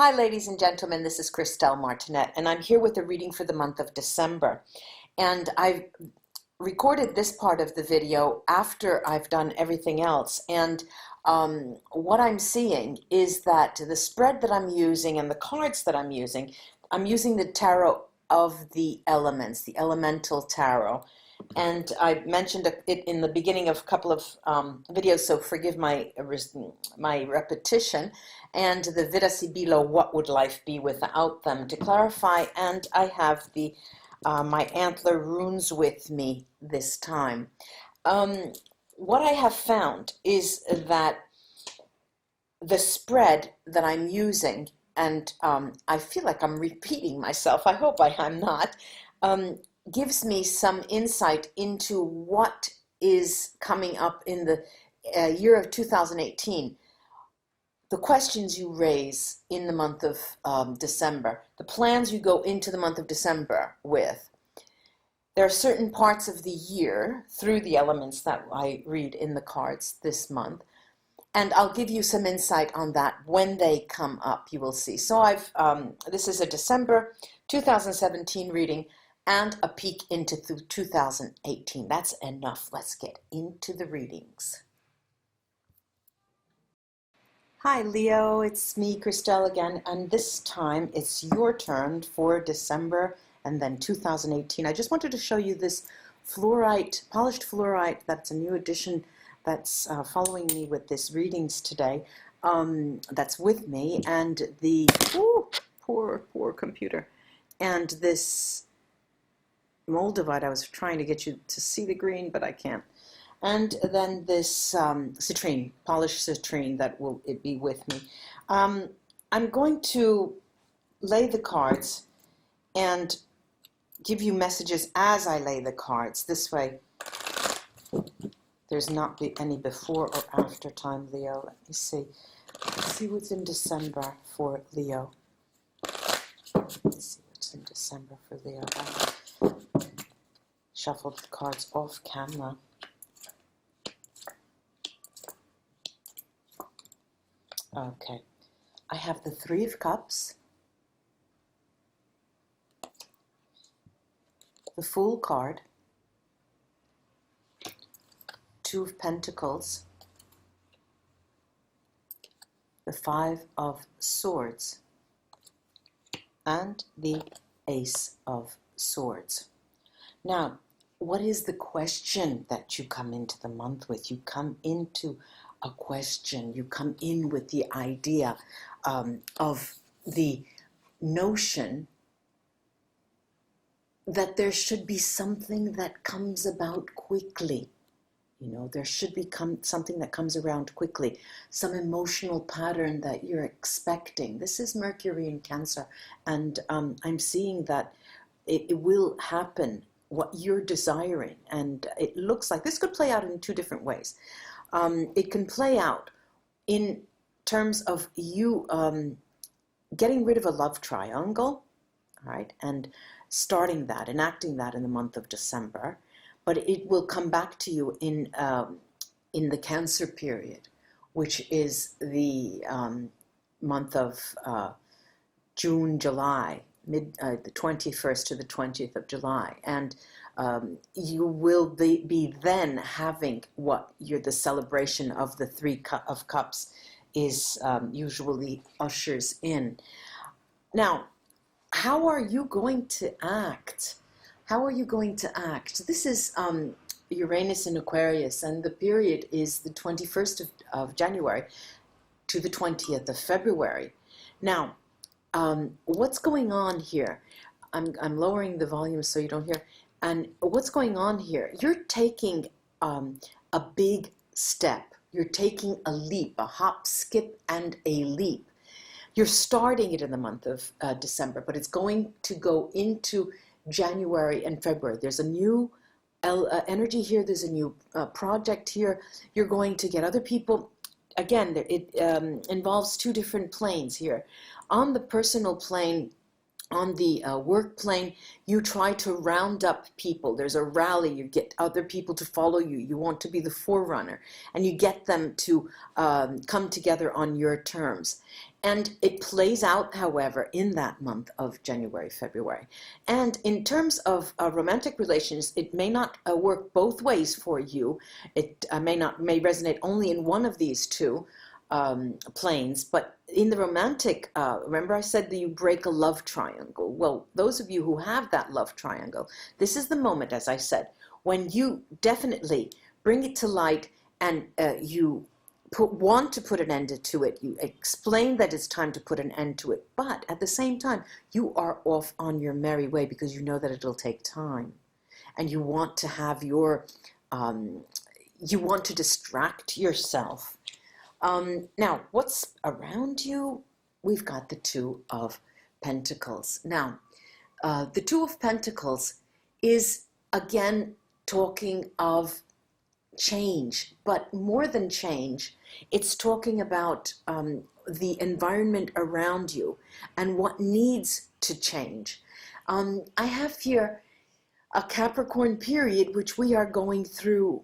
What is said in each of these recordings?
Hi, ladies and gentlemen, this is Christelle Martinette, and I'm here with a reading for the month of December. And I've recorded this part of the video after I've done everything else. And what I'm seeing is that the spread that I'm using and the cards that I'm using the tarot of the elements, the elemental tarot. And I mentioned it in the beginning of a couple of videos, so forgive my repetition. And the VERA SIBILLA, what would life be without them, to clarify. And I have the my antler runes with me this time. What I have found is that the spread that I'm using, and I feel like I'm repeating myself, I hope I'm not, gives me some insight into what is coming up in the year of 2018. The questions you raise in the month of December, the plans you go into the month of December with. There are certain parts of the year through the elements that I read in the cards this month, and I'll give you some insight on that when they come up, you will see. So this is a December 2017 reading and a peek into 2018. That's enough. Let's get into the readings. Hi Leo, it's me, Christelle again, and this time it's your turn for December and then 2018. I just wanted to show you this fluorite, polished fluorite, that's a new addition that's following me with this readings today, that's with me, and the, poor computer, and this moldavite. I was trying to get you to see the green, but I can't. And then this citrine, polished citrine, that will be with me. I'm going to lay the cards and give you messages as I lay the cards. This way, there's not any before or after time, Leo. Let me see. Let's see what's in December for Leo. Let's see what's in December for Leo. I shuffled the cards off camera. Okay, I have the Three of Cups, the Fool card, Two of Pentacles, the Five of Swords, and the Ace of Swords. Now, what is the question that you come into the month with? You come into a question. You come in with the idea of the notion that there should be something that comes about quickly. You know, there should be something that comes around quickly, some emotional pattern that you're expecting. This is Mercury in Cancer, and I'm seeing that it will happen, what you're desiring, and it looks like this could play out in two different ways. It can play out in terms of you getting rid of a love triangle, all right, and starting that, enacting that in the month of December, but it will come back to you in the Cancer period, which is the month of June, July, the 21st to the 20th of July, and you will be then having what the celebration of the Three of Cups is usually ushers in. Now, how are you going to act? How are you going to act? This is Uranus in Aquarius, and the period is the 21st of January to the 20th of February. Now, what's going on here? I'm lowering the volume so you don't hear. And what's going on here? You're taking a big step. You're taking a leap, a hop, skip, and a leap. You're starting it in the month of December, but it's going to go into January and February. There's a new energy here. There's a new project here. You're going to get other people. Again, it involves two different planes here. On the personal plane, on the work plane, you try to round up people. There's a rally. You get other people to follow you. You want to be the forerunner, and you get them to come together on your terms. And it plays out, however, in that month of January, February. And in terms of romantic relations, it may not work both ways for you. It may resonate only in one of these two planes. But in the romantic, remember I said that you break a love triangle. Well, those of you who have that love triangle, this is the moment, as I said, when you definitely bring it to light and you want to put an end to it. You explain that it's time to put an end to it, but at the same time, you are off on your merry way because you know that it'll take time, and you want to have your, you want to distract yourself. Now, what's around you? We've got the Two of Pentacles. Now, the Two of Pentacles is again talking of change, but more than change, it's talking about the environment around you and what needs to change. I have here a Capricorn period, which we are going through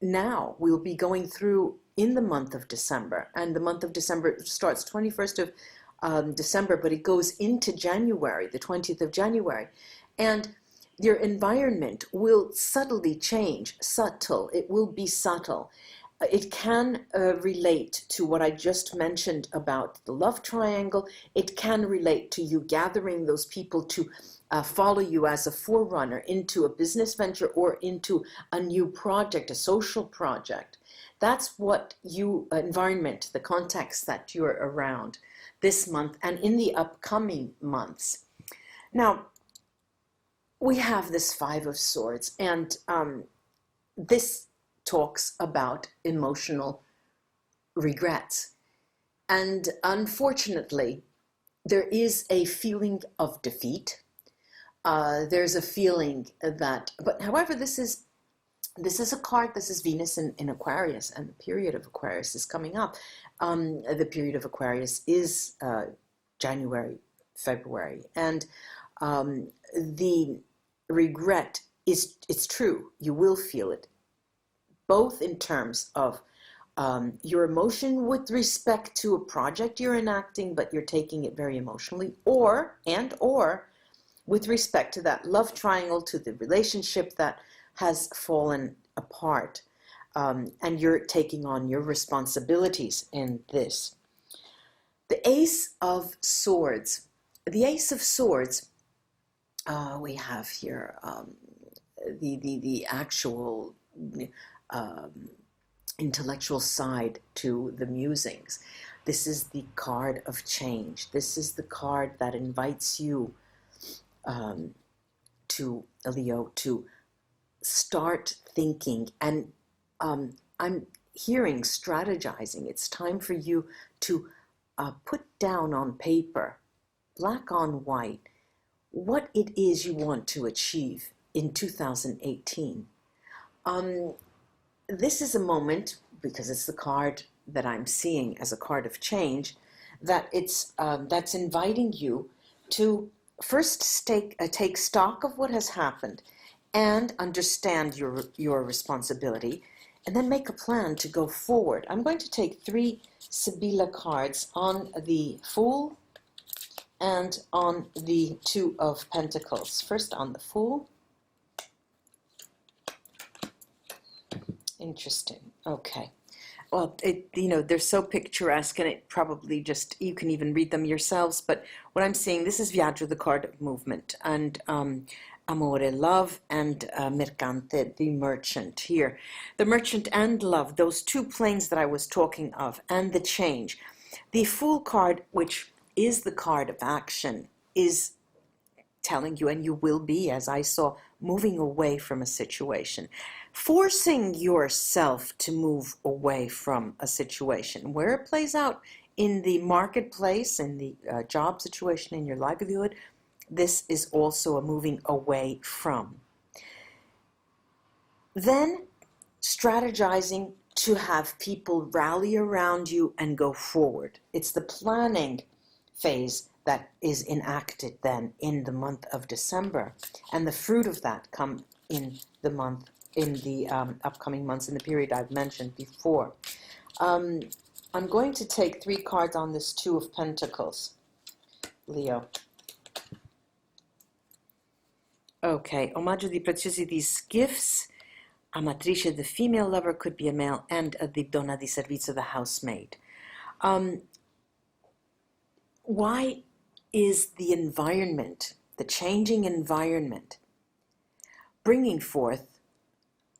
now. We'll be going through in the month of December, and the month of December starts 21st of December, but it goes into January, the 20th of January, and your environment will subtly change. It will be subtle. It can relate to what I just mentioned about the love triangle. It can relate to you gathering those people to follow you as a forerunner into a business venture or into a new project, a social project. That's what environment, the context that you're around this month and in the upcoming months. Now, we have this Five of Swords, and this talks about emotional regrets. And unfortunately, there is a feeling of defeat. There's a feeling that, but however, this is a card, this is Venus in Aquarius, and the period of Aquarius is coming up. The period of Aquarius is January, February, and the regret it's true, you will feel it, both in terms of your emotion with respect to a project you're enacting, but you're taking it very emotionally, or with respect to that love triangle, to the relationship that has fallen apart, and you're taking on your responsibilities in this. The Ace of Swords. The Ace of Swords, we have here the actual intellectual side to the musings. This is the card of change. This is the card that invites you to Leo to start thinking, and I'm hearing strategizing. It's time for you to put down on paper, black on white, what it is you want to achieve in 2018. This is a moment, because it's the card that I'm seeing as a card of change, that that's inviting you to first take stock of what has happened and understand your responsibility, and then make a plan to go forward. I'm going to take 3 Sibylla cards on the Fool and on the Two of Pentacles. First on the Fool. Interesting. Okay. Well, they're so picturesque, and it probably just, you can even read them yourselves, but what I'm seeing, this is Viaggio, the card of movement, and Amore, love, and Mercante, the merchant here. The merchant and love, those two planes that I was talking of, and the change. The Fool card, which is the card of action, is telling you, and you will be, as I saw, moving away from a situation, forcing yourself to move away from a situation. Where it plays out in the marketplace, in the job situation, in your livelihood, this is also a moving away from. Then strategizing to have people rally around you and go forward. It's the planning phase that is enacted then in the month of December, and the fruit of that come in the upcoming months, in the period I've mentioned before. On I'm going to take 3 cards on this Two of Pentacles, Leo. Okay, omaggio di preziosi these gifts. Amatrice, the female lover, could be a male, and the donna di servizio, the housemaid. Why is the environment, the changing environment, bringing forth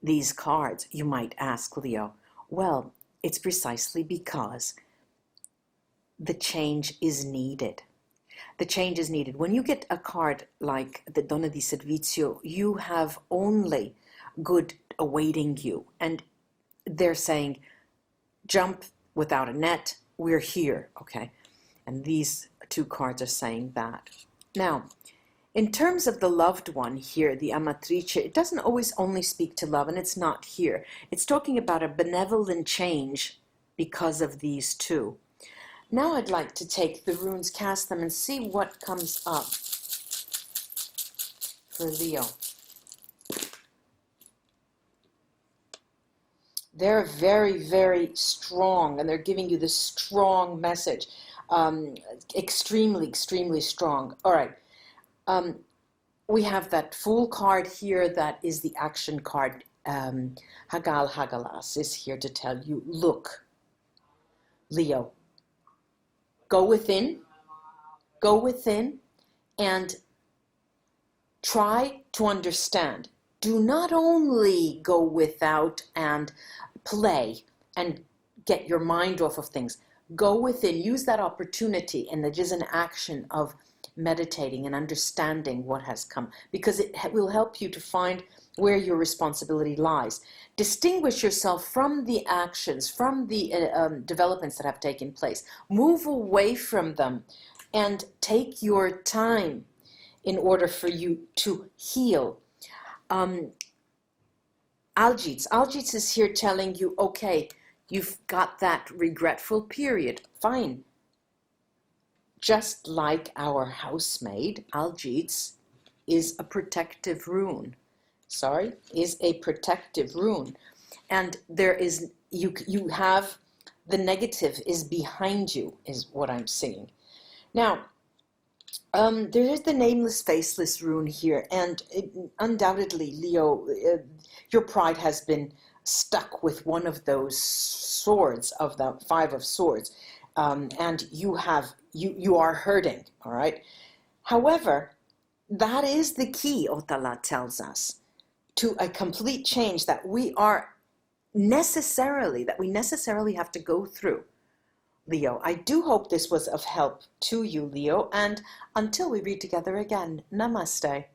these cards, you might ask, Leo? Well, it's precisely because the change is needed. The change is needed. When you get a card like the Donna di Servizio, you have only good awaiting you. And they're saying, jump without a net, we're here, okay? And these 2 cards are saying that. Now, in terms of the loved one here, the Amatrice, it doesn't always only speak to love, and it's not here. It's talking about a benevolent change because of these 2. Now I'd like to take the runes, cast them, and see what comes up for Leo. They're very, very strong, and they're giving you this strong message. Extremely, extremely strong. All right. We have that Fool card here. That is the action card. Hagal Hagalas is here to tell you, look, Leo, go within, and try to understand. Do not only go without and play and get your mind off of things. Go within, use that opportunity, and it is an action of meditating and understanding what has come, because it will help you to find where your responsibility lies. Distinguish yourself from the actions, from the developments that have taken place. Move away from them and take your time in order for you to heal. Algits is here telling you, okay, you've got that regretful period. Fine. Just like our housemaid, Algits is a protective rune. Is a protective rune. And there is, you have, the negative is behind you, is what I'm seeing. Now, there is the nameless, faceless rune here, and undoubtedly, Leo, your pride has been stuck with one of those swords of the 5 of Swords, and you are hurting. All right. However, that is the key. Otala tells us to a complete change that we necessarily have to go through. Leo, I do hope this was of help to you, Leo, and until we read together again, namaste.